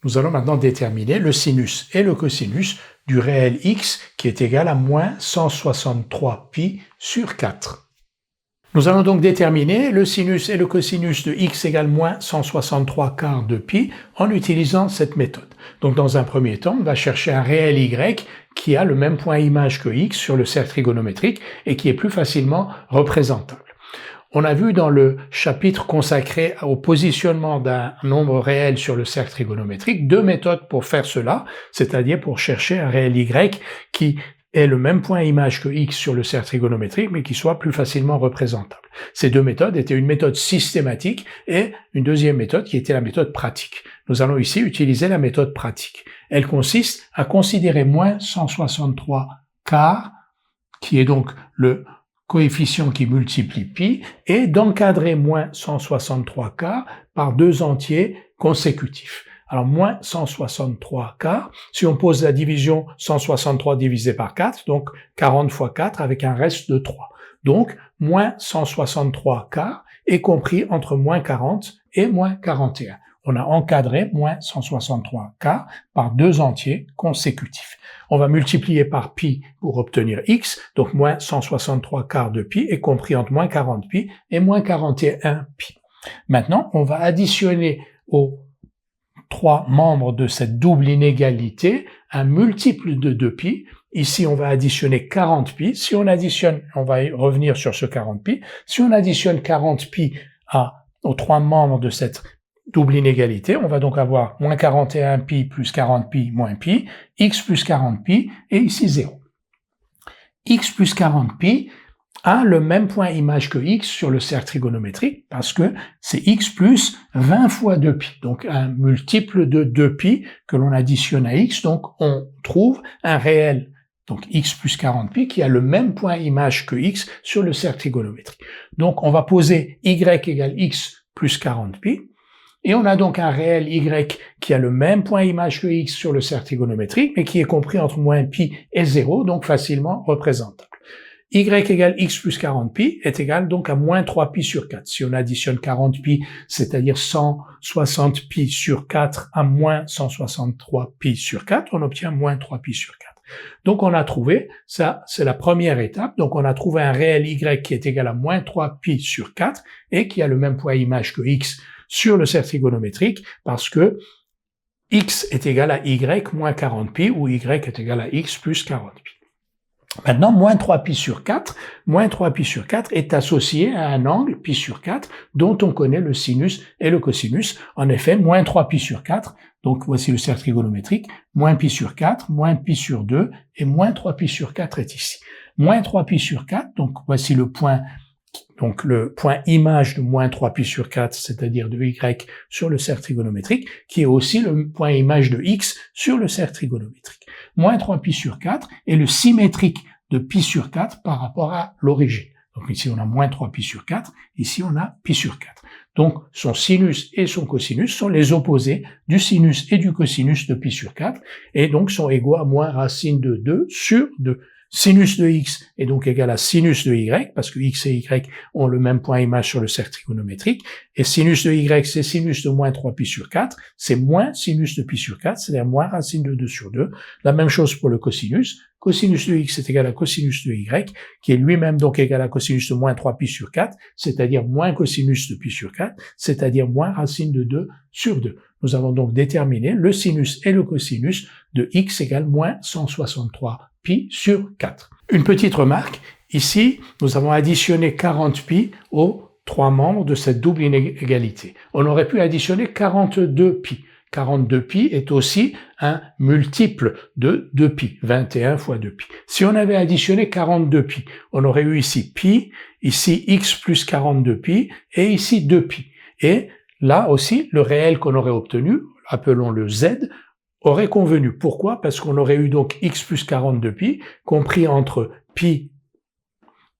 Nous allons maintenant déterminer le sinus et le cosinus du réel x qui est égal à moins 163 pi sur 4. Nous allons donc déterminer le sinus et le cosinus de x égale moins 163 quarts de pi en utilisant cette méthode. Donc dans un premier temps, on va chercher un réel y qui a le même point image que x sur le cercle trigonométrique et qui est plus facilement représentable. On a vu dans le chapitre consacré au positionnement d'un nombre réel sur le cercle trigonométrique deux méthodes pour faire cela, c'est-à-dire pour chercher un réel y qui ait le même point image que x sur le cercle trigonométrique, mais qui soit plus facilement représentable. Ces deux méthodes étaient une méthode systématique et une deuxième méthode qui était la méthode pratique. Nous allons ici utiliser la méthode pratique. Elle consiste à considérer moins 163 quarts, qui est donc le coefficient qui multiplie pi, et d'encadrer moins 163 quarts par deux entiers consécutifs. Alors, moins 163 quarts, si on pose la division 163 divisé par 4, donc 40 fois 4 avec un reste de 3. Donc, moins 163 quarts est compris entre moins 40 et moins 41. On a encadré moins 163 quarts par deux entiers consécutifs. On va multiplier par pi pour obtenir x, donc moins 163 quarts de pi est compris entre moins 40 pi et moins 41 pi. Maintenant, on va additionner aux trois membres de cette double inégalité un multiple de 2 pi. Ici, on va additionner 40 pi. Si on additionne, on va revenir sur ce 40 pi. Si on additionne 40 pi aux trois membres de cette double inégalité, on va donc avoir moins 41 pi plus 40 pi moins pi, x plus 40 pi, et ici 0. X plus 40 pi a le même point image que x sur le cercle trigonométrique, parce que c'est x plus 20 fois 2 pi, donc un multiple de 2 pi que l'on additionne à x, donc on trouve un réel, donc x plus 40 pi, qui a le même point image que x sur le cercle trigonométrique. Donc on va poser y égale x plus 40 pi, et on a donc un réel y qui a le même point image que x sur le cercle trigonométrique, mais qui est compris entre moins pi et 0, donc facilement représentable. Y égale x plus 40 pi est égal donc à moins 3 pi sur 4. Si on additionne 40 pi, c'est-à-dire 160 pi sur 4 à moins 163 pi sur 4, on obtient moins 3 pi sur 4. Donc on a trouvé, ça c'est la première étape, donc on a trouvé un réel y qui est égal à moins 3 pi sur 4 et qui a le même point image que x sur le cercle trigonométrique parce que x est égal à y moins 40 pi ou y est égal à x plus 40 pi. Maintenant, moins 3 pi sur 4 est associé à un angle pi sur 4 dont on connaît le sinus et le cosinus. En effet, moins 3 pi sur 4, donc voici le cercle trigonométrique, moins pi sur 4, moins pi sur 2 et moins 3 pi sur 4 est ici. Moins 3 pi sur 4, donc voici le point image de moins 3 pi sur 4, c'est-à-dire de y sur le cercle trigonométrique, qui est aussi le point image de x sur le cercle trigonométrique. Moins 3 pi sur 4 est le symétrique de pi sur 4 par rapport à l'origine. Donc ici on a moins 3 pi sur 4, ici on a pi sur 4. Donc son sinus et son cosinus sont les opposés du sinus et du cosinus de pi sur 4, et donc sont égaux à moins racine de 2 sur 2. Sinus de x est donc égal à sinus de y, parce que x et y ont le même point image sur le cercle trigonométrique, et sinus de y, c'est sinus de moins 3 pi sur 4, c'est moins sinus de pi sur 4, c'est-à-dire moins racine de 2 sur 2. La même chose pour le cosinus. Cosinus de x est égal à cosinus de y, qui est lui-même donc égal à cosinus de moins 3 pi sur 4, c'est-à-dire moins cosinus de pi sur 4, c'est-à-dire moins racine de 2 sur 2. Nous avons donc déterminé le sinus et le cosinus de x égale moins 163 pi sur 4. Une petite remarque, ici, nous avons additionné 40 pi aux trois membres de cette double inégalité. On aurait pu additionner 42 pi. 42 pi est aussi un multiple de 2 pi, 21 fois 2 pi. Si on avait additionné 42 pi, on aurait eu ici pi, ici x plus 42 pi, et ici 2 pi. Et là aussi, le réel qu'on aurait obtenu, appelons-le z, aurait convenu. Pourquoi? Parce qu'on aurait eu donc x plus 42 pi, compris entre pi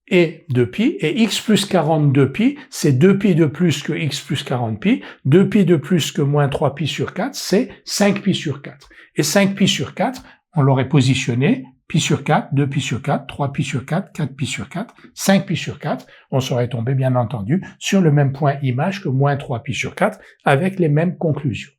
et 2 pi, et x plus 42 pi, c'est 2 pi de plus que x plus 40 pi, 2 pi de plus que moins 3 pi sur 4, c'est 5 pi sur 4. Et 5 pi sur 4, on l'aurait positionné, pi sur 4, 2 pi sur 4, 3 pi sur 4, 4 pi sur 4, 5 pi sur 4, on serait tombé bien entendu sur le même point image que moins 3 pi sur 4, avec les mêmes conclusions.